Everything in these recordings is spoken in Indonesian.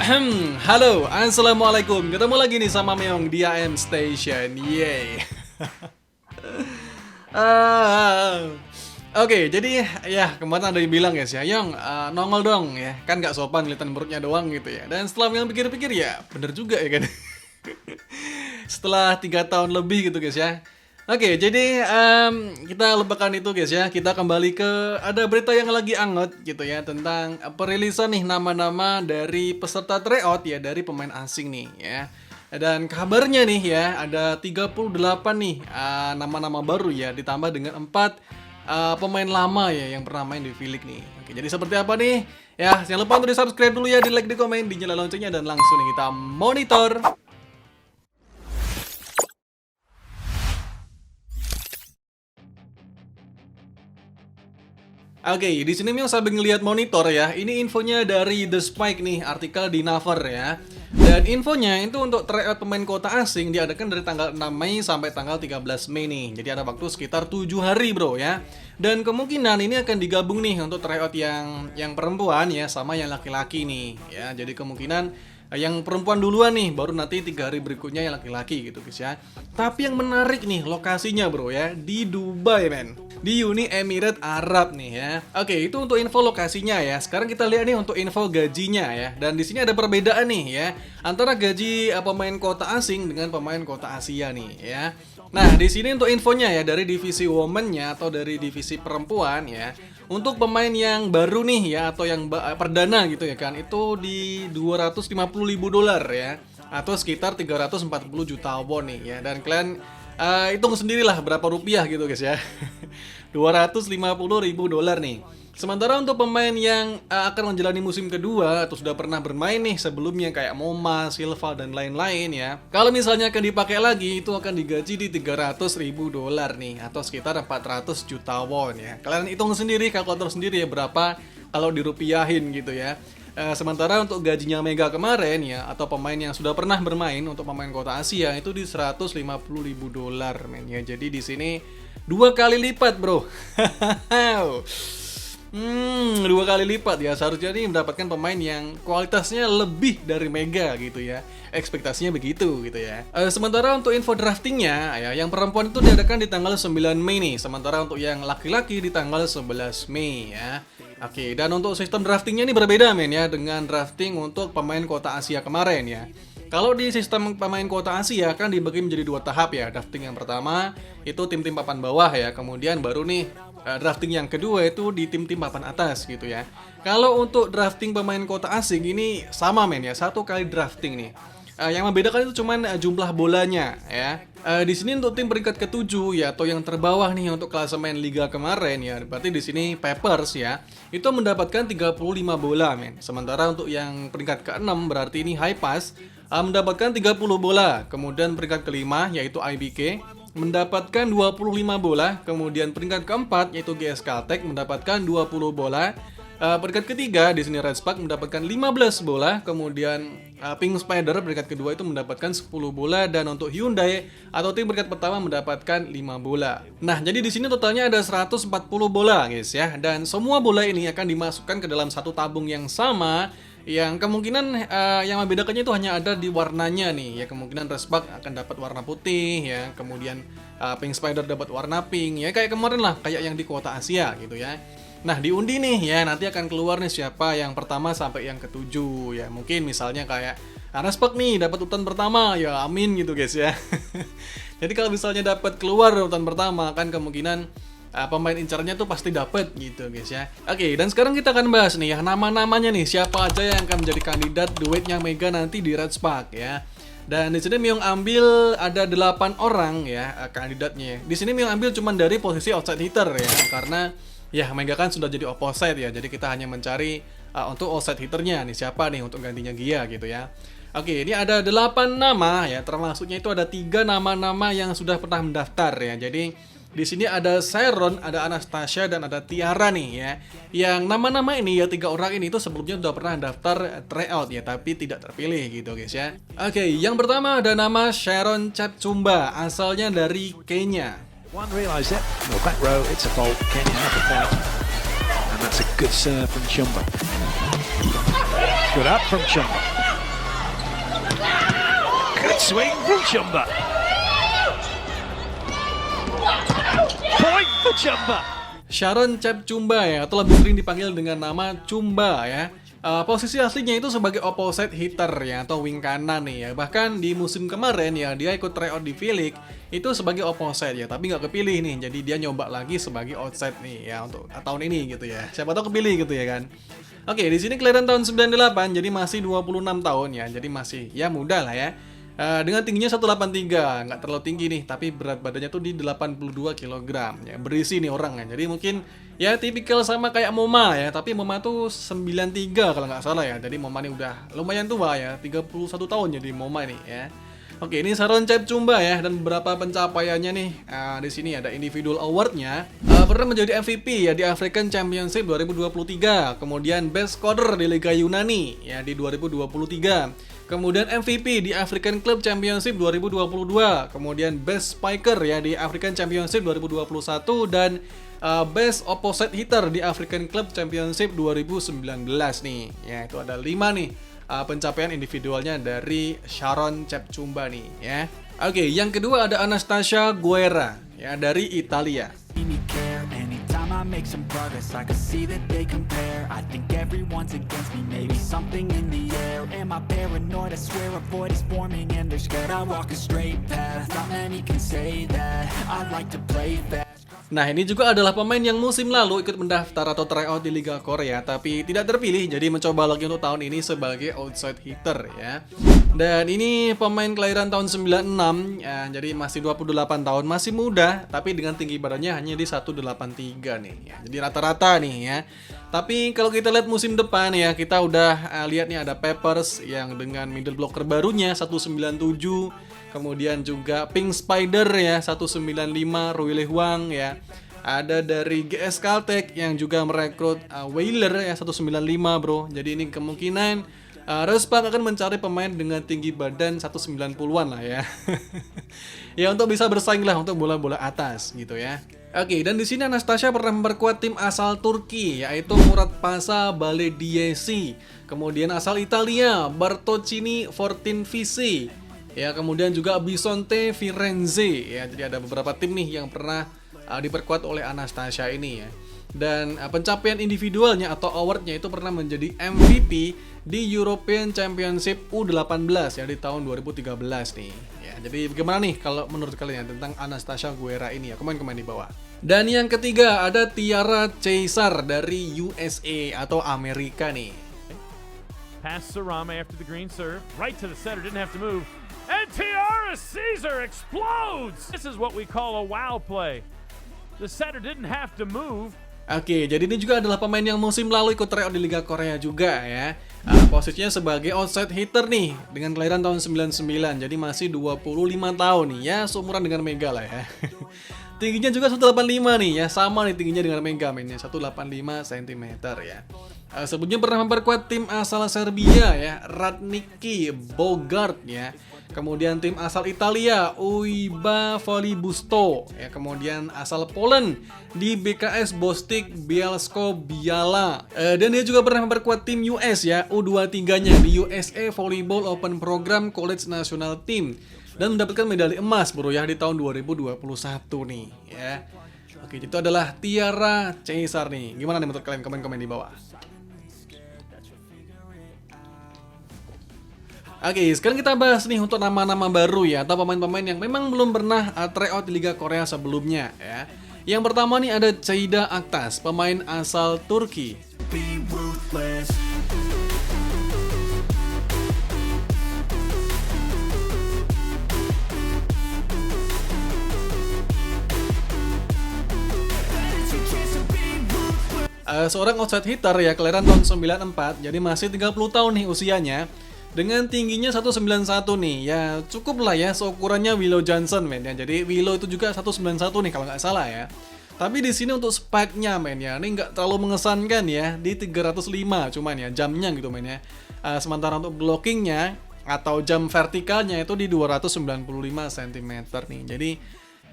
Halo, assalamualaikum. Ketemu lagi nih sama Meong di AM Station. Yeay. Ah, Oke, jadi ya kemarin ada yang bilang guys ya, Yong nongol dong ya, kan nggak sopan kelihatan perutnya doang gitu ya. Dan setelah yang pikir-pikir ya, bener juga ya kan. Setelah 3 tahun lebih gitu guys ya. Oke, jadi kita lupakan itu guys ya. Kita kembali ke ada berita yang lagi anget gitu ya tentang perilisan nih nama-nama dari peserta tryout ya dari pemain asing nih ya. Dan kabarnya nih ya ada 38 nih nama-nama baru ya ditambah dengan 4 pemain lama ya yang pernah main di V-League nih. Oke, jadi seperti apa nih? Ya, jangan lupa untuk di-subscribe dulu ya, di-like, di komen, di nyala loncengnya dan langsung nih kita monitor. Oke, di sini Mio sambil ngelihat monitor ya. Ini infonya dari The Spike nih, artikel di Naver ya. Dan infonya itu untuk tryout pemain kota asing diadakan dari tanggal 6 Mei sampai tanggal 13 Mei nih. Jadi ada waktu sekitar 7 hari, Bro ya. Dan kemungkinan ini akan digabung nih untuk tryout yang perempuan ya sama yang laki-laki nih ya. Jadi kemungkinan yang perempuan duluan nih, baru nanti 3 hari berikutnya yang laki-laki gitu guys ya. Tapi yang menarik nih lokasinya bro ya, di Dubai men, di Uni Emirat Arab nih ya. Oke, itu untuk info lokasinya ya. Sekarang kita lihat nih untuk info gajinya ya. Dan di sini ada perbedaan nih ya antara gaji pemain kota asing dengan pemain kota Asia nih ya. Nah, di sini untuk infonya ya dari divisi woman-nya atau dari divisi perempuan ya. Untuk pemain yang baru nih ya atau yang perdana gitu ya kan, itu di 250.000 dolar ya atau sekitar 340 juta won nih ya. Dan kalian hitung sendirilah berapa rupiah gitu guys ya. 250.000 dolar nih. Sementara untuk pemain yang akan menjalani musim kedua atau sudah pernah bermain nih sebelumnya kayak Moma, Silva dan lain-lain ya. Kalau misalnya akan dipakai lagi itu akan digaji di 300.000 dolar nih atau sekitar 400 juta won ya. Kalian hitung sendiri, kalkulator sendiri ya berapa kalau dirupiahin gitu ya. Sementara untuk gajinya Mega kemarin ya atau pemain yang sudah pernah bermain untuk pemain kota Asia itu di 150.000 dolar men ya. Jadi di sini 2 kali lipat, bro. 2 kali lipat ya, seharusnya ini mendapatkan pemain yang kualitasnya lebih dari Mega gitu ya. Ekspektasinya begitu gitu ya. Sementara untuk info draftingnya ya, yang perempuan itu diadakan di tanggal 9 Mei nih. Sementara untuk yang laki-laki di tanggal 11 Mei ya. Oke, dan untuk sistem draftingnya ini berbeda men ya dengan drafting untuk pemain kota Asia kemarin ya. Kalau di sistem pemain kota Asia kan dibagi menjadi 2 tahap ya. Drafting yang pertama itu tim-tim papan bawah ya. Kemudian baru nih drafting yang kedua itu di tim-tim papan atas gitu ya. Kalau untuk drafting pemain kota asing ini sama men ya, 1 kali drafting nih. Yang membedakan itu cuman jumlah bolanya ya. Di sini untuk tim peringkat ke-7 ya atau yang terbawah nih untuk klasemen liga kemarin ya. Berarti di sini Peppers ya itu mendapatkan 35 bola men. Sementara untuk yang peringkat ke-6 berarti ini High Pass mendapatkan 30 bola. Kemudian peringkat kelima yaitu IBK mendapatkan 25 bola. Kemudian peringkat keempat yaitu GS Caltech mendapatkan 20 bola. Peringkat ketiga di sini Red Spark mendapatkan 15 bola. Kemudian Pink Spider peringkat kedua itu mendapatkan 10 bola dan untuk Hyundai atau tim peringkat pertama mendapatkan 5 bola. Nah, jadi di sini totalnya ada 140 bola guys ya. Dan semua bola ini akan dimasukkan ke dalam satu tabung yang sama. Yang kemungkinan yang membedakannya itu hanya ada di warnanya nih ya. Kemungkinan Red Spark akan dapat warna putih ya. Kemudian Pink Spider dapat warna pink ya, kayak kemarin lah, kayak yang di kota Asia gitu ya. Nah, diundi nih ya, nanti akan keluar nih siapa yang pertama sampai yang ke-7 ya. Mungkin misalnya kayak Red Spark nih dapat urutan pertama ya, amin gitu guys ya. Jadi kalau misalnya dapat keluar urutan pertama kan kemungkinan pemain incarnya tuh pasti dapet gitu guys ya. Oke, dan sekarang kita akan bahas nih ya nama-namanya nih, siapa aja yang akan menjadi kandidat duetnya Mega nanti di Red Spark ya. Dan di sini Myung ambil ada 8 orang ya kandidatnya. Di sini Myung ambil cuman dari posisi outside hitter ya, karena ya Mega kan sudah jadi opposite ya. Jadi kita hanya mencari untuk outside hitternya nih siapa nih untuk gantinya Gia gitu ya. Oke, ini ada 8 nama ya, termasuknya itu ada 3 nama-nama yang sudah pernah mendaftar ya. Jadi di sini ada Sharon, ada Anastasia, dan ada Tiara nih ya. Yang nama-nama ini ya 3 orang ini itu sebelumnya sudah pernah daftar tryout ya, tapi tidak terpilih gitu guys ya. Oke, yang pertama ada nama Sharon Chapchumba, asalnya dari Kenya. One realise it. No, back row, it's a fault. Kenya have a foul. And that's a good serve from Chumba. Good up from Chumba. Good swing from Chumba. Point for Chumba. Sharon Chumba ya, atau lebih sering dipanggil dengan nama Chumba ya. Posisi aslinya itu sebagai opposite hitter ya, atau wing kanan nih ya. Bahkan di musim kemarin ya, dia ikut tryout di V-League itu sebagai opposite ya, tapi nggak kepilih nih. Jadi dia nyoba lagi sebagai outside nih ya untuk tahun ini gitu ya. Siapa tahu kepilih gitu ya kan. Oke, di sini kelahiran tahun 98, jadi masih 26 tahun ya. Jadi masih ya muda lah ya. Dengan tingginya 183, nggak terlalu tinggi nih, tapi berat badannya tuh di 82 kg ya, berisi nih orang ya. Jadi mungkin ya tipikal sama kayak Moma ya, tapi Moma tuh 93 kalau nggak salah ya. Jadi Moma ini udah lumayan tua ya, 31 tahun jadi Moma ini ya. Oke, ini Sharon Chumba ya, dan beberapa pencapaiannya nih. Di sini ada individual award-nya. Pernah menjadi MVP ya di African Championship 2023, kemudian Best Scorer di Liga Yunani ya di 2023. Kemudian MVP di African Club Championship 2022, kemudian Best Spiker ya di African Championship 2021, dan Best Opposite Hitter di African Club Championship 2019 nih. Ya, itu ada 5 nih pencapaian individualnya dari Sharon Chumba nih ya. Oke, yang kedua ada Anastasia Guerra ya dari Italia. I make some progress, I can see that they compare. I think everyone's against me, maybe something in the air. Am I paranoid? I swear a void is forming and they're scared. I walk a straight path, not many can say that. I like to play fast. Nah, ini juga adalah pemain yang musim lalu ikut mendaftar atau tryout di Liga Korea, tapi tidak terpilih, jadi mencoba lagi untuk tahun ini sebagai outside hitter ya. Dan ini pemain kelahiran tahun 96 ya, jadi masih 28 tahun, masih muda, tapi dengan tinggi badannya hanya di 183 nih ya. Jadi rata-rata nih ya. Tapi kalau kita lihat musim depan ya, kita udah lihat nih ada Peppers yang dengan middle blocker barunya 197. Kemudian juga Pink Spider ya 195, Rui Le Huang ya. Ada dari GS Caltech yang juga merekrut Whaler ya 195 bro. Jadi ini kemungkinan Respark akan mencari pemain dengan tinggi badan 190-an lah ya. Ya untuk bisa bersaing lah untuk bola-bola atas gitu ya. Oke, dan di sini Anastasia pernah memperkuat tim asal Turki yaitu Murat Pasha Belediyesi. Kemudian asal Italia Bartocini Fortinvici. Ya, kemudian juga Bisonte Firenze ya. Jadi ada beberapa tim nih yang pernah diperkuat oleh Anastasia ini ya. Dan pencapaian individualnya atau awardnya itu pernah menjadi MVP di European Championship U18 ya di tahun 2013 nih ya. Jadi bagaimana nih kalau menurut kalian tentang Anastasia Guerra ini ya? Komen-komen di bawah. Dan yang ketiga ada Tiara Caesar dari USA atau Amerika nih. Pass Sarama after the green serve, right to the center, didn't have to move. And Tiara Caesar explodes! This is what we call a wow play. The setter didn't have to move. Oke, jadi ini juga adalah pemain yang musim lalu ikut tryout di Liga Korea juga ya. Posisinya sebagai outside hitter nih, dengan kelahiran tahun 99, jadi masih 25 tahun nih ya, seumuran dengan Mega lah ya. Tingginya juga 185 nih ya, sama nih tingginya dengan Mega mainnya 185 cm ya. Sebelumnya pernah memperkuat tim asal Serbia ya, Radniki Bogart ya. Kemudian tim asal Italia, Uiba Volibusto ya. Kemudian asal Poland di BKS Bostik Bielsko Biala. Dan dia juga pernah memperkuat tim US ya, U23-nya di USA Volleyball Open Program College National Team. Dan mendapatkan medali emas bro ya di tahun 2021 nih ya. Oke, itu adalah Tiara Caesar nih. Gimana nih menurut kalian? Komen-komen di bawah. Oke, sekarang kita bahas nih untuk nama-nama baru ya, atau pemain-pemain yang memang belum pernah tryout di Liga Korea sebelumnya ya. Yang pertama nih ada Ceyda Aktas, pemain asal Turki. Be ruthless. Seorang outside hitter ya, kelahiran tahun 94, jadi masih 30 tahun nih usianya. Dengan tingginya 191 nih, ya cukup lah ya seukurannya Willow Johnson men ya. Jadi Willow itu juga 191 nih kalau nggak salah ya. Tapi di sini untuk spike-nya men ya, ini nggak terlalu mengesankan ya, di 305 cuman ya jamnya gitu men ya. Sementara untuk blockingnya atau jam vertikalnya itu di 295 cm nih. Jadi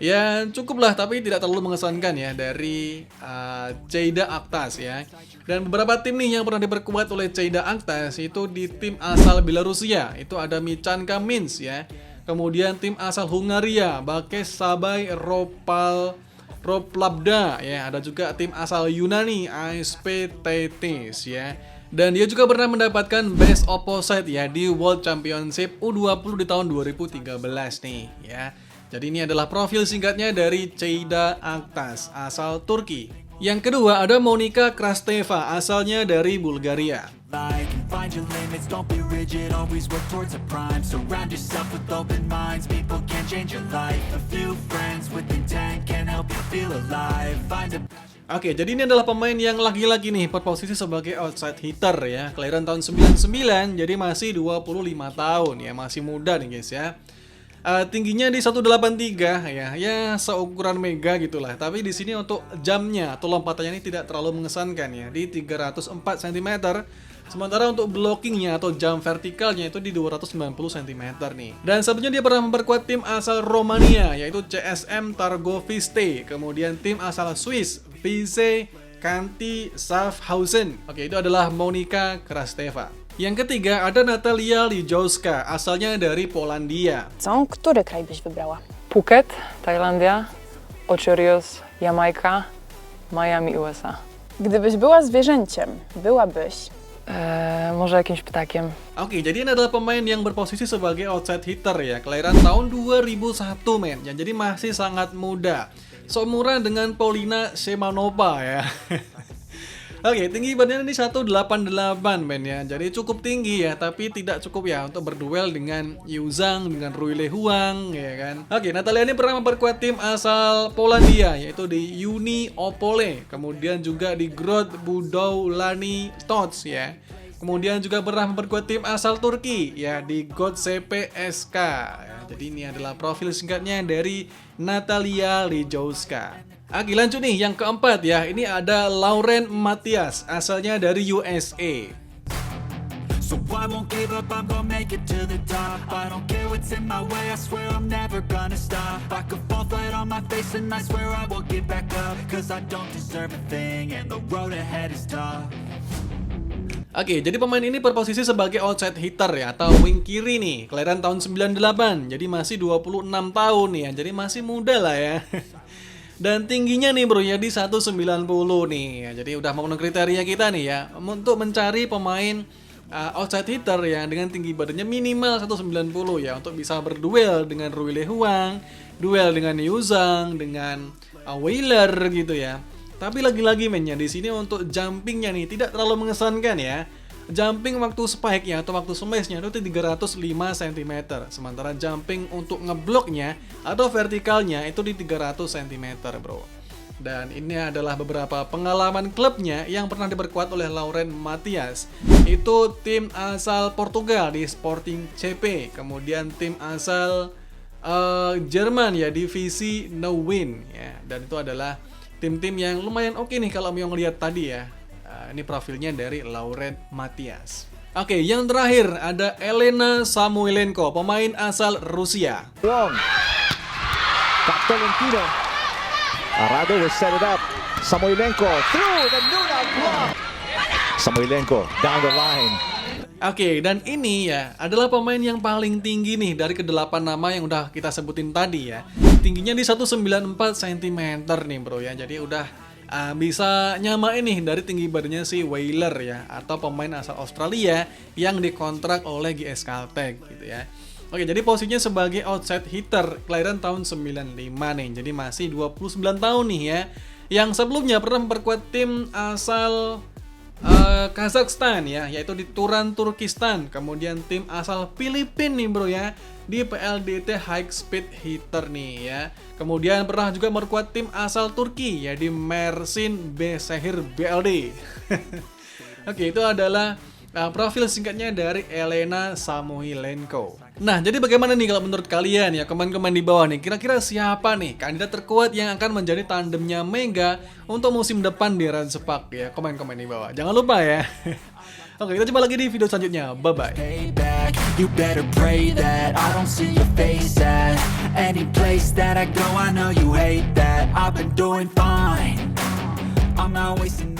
Ya cukup lah, tapi tidak terlalu mengesankan ya dari Cheida Aktas ya. Dan beberapa tim nih yang pernah diperkuat oleh Cheida Aktas itu di tim asal Belarusia, itu ada Michanka Minsk ya. Kemudian tim asal Hungaria, Bakes Sabay Roplabda ya. Ada juga tim asal Yunani, ASP Tetis ya. Dan dia juga pernah mendapatkan Best Opposite ya di World Championship U20 di tahun 2013 nih ya. Jadi ini adalah profil singkatnya dari Cheida Aktas, asal Turki. Yang kedua ada Monika Krasteva, asalnya dari Bulgaria. Like and find your limits, don't be rigid, always work towards a prime. Surround yourself with open minds, people can change your life. A few friends with intent can help you feel alive. Find a Oke, jadi ini adalah pemain yang lagi-lagi nih berposisi sebagai outside hitter ya. Kelahiran tahun 99, jadi masih 25 tahun ya, masih muda nih guys ya. Tingginya di 183 ya seukuran mega gitulah. Tapi di sini untuk jamnya atau lompatannya ini tidak terlalu mengesankan ya, di 304 cm. Sementara untuk blockingnya atau jam vertikalnya itu di 290 cm nih. Dan sebelumnya dia pernah memperkuat tim asal Romania yaitu CSM Targoviste, kemudian tim asal Swiss VC Kanti Schaffhausen. Oke, itu adalah Monika Krasteva. Yang ketiga ada Natalia Lijowska, asalnya dari Polandia. Co? Który kraj byś wybrała? Phuket, Tajlandia, Ocherios, Jamajka, Miami, USA. Gdybyś była zwierzęciem, byłabyś... Może jakimś ptakiem. Oke, jadi ini adalah pemain yang berposisi sebagai outside hitter ya. Kelahiran tahun 2001 men. Ya, jadi masih sangat muda. Seumuran dengan Paulina Semanova ya. Oke, tinggi badannya ini 188 men ya. Jadi cukup tinggi ya, tapi tidak cukup ya untuk berduel dengan Yu Zhang, dengan Rui Le Huang ya kan. Oke, Natalia ini pernah memperkuat tim asal Polandia yaitu di Uni Opole, kemudian juga di Grod Budaulani Tots ya. Kemudian juga pernah memperkuat tim asal Turki ya di Godsepe SK ya. Jadi ini adalah profil singkatnya dari Natalia Lijowska. Oke, lanjut nih yang keempat ya. Ini ada Lauren Matias, asalnya dari USA. So I won't give up, I'm gonna make it to the top. I don't care what's in my way, I swear I'm never gonna stop. I could fall flat on my face and I swear I will get back up. Cause I don't deserve a thing and the road ahead is tough. Oke, jadi pemain ini berposisi sebagai outside hitter ya, atau wing kiri nih. Kelahiran tahun 98, jadi masih 26 tahun nih ya. Jadi masih muda lah ya. Dan tingginya nih bro ya di 190 nih ya. Jadi udah memenuhi kriteria kita nih ya untuk mencari pemain outside hitter ya dengan tinggi badannya minimal 190 ya, untuk bisa berduel dengan Rui Le Huang, duel dengan Yu Zhang, dengan Weiler gitu ya. Tapi lagi-lagi mainnya di sini untuk jumpingnya nih tidak terlalu mengesankan ya. Jumping waktu spike-nya atau waktu smash-nya itu 305 cm. Sementara jumping untuk ngebloknya atau vertikalnya itu di 300 cm bro. Dan ini adalah beberapa pengalaman klubnya yang pernah diperkuat oleh Lauren Matias. Itu tim asal Portugal di Sporting CP. Kemudian tim asal Jerman ya, divisi No Win ya. Dan itu adalah tim-tim yang lumayan oke nih kalau mau ngelihat tadi ya. Ini profilnya dari Lauren Matias. Oke, yang terakhir ada Elena Samoilenko, pemain asal Rusia. Wrong. Back Valentino. Arado will set it up. Samoilenko through the Nuna block. Samoilenko down the line. Oke, dan ini ya adalah pemain yang paling tinggi nih dari ke-8 nama yang udah kita sebutin tadi ya. Tingginya di 194 cm nih bro ya. Jadi udah bisa nyamain nih dari tinggi badannya si Weiler ya, atau pemain asal Australia yang dikontrak oleh GS Caltech gitu ya. Oke, jadi posisinya sebagai outside hitter, kelahiran tahun 95 nih. Jadi masih 29 tahun nih ya. Yang sebelumnya pernah memperkuat tim asal Kazakhstan ya, yaitu di Turan Turkistan. Kemudian tim asal Filipina nih bro ya, di PLDT High Speed Hitter nih ya. Kemudian pernah juga memperkuat tim asal Turki ya di Mersin Besehir BLD. Oke, itu adalah profil singkatnya dari Elena Samoilenko. Nah, jadi bagaimana nih kalau menurut kalian ya, komen-komen di bawah nih, kira-kira siapa nih kandidat terkuat yang akan menjadi tandemnya Mega untuk musim depan di Run Sepak ya, komen-komen di bawah. Jangan lupa ya. Oke, kita jumpa lagi di video selanjutnya. Bye-bye. You better pray that I don't see your face at any place that I go. I know you hate that. I've been doing fine, I'm not wasting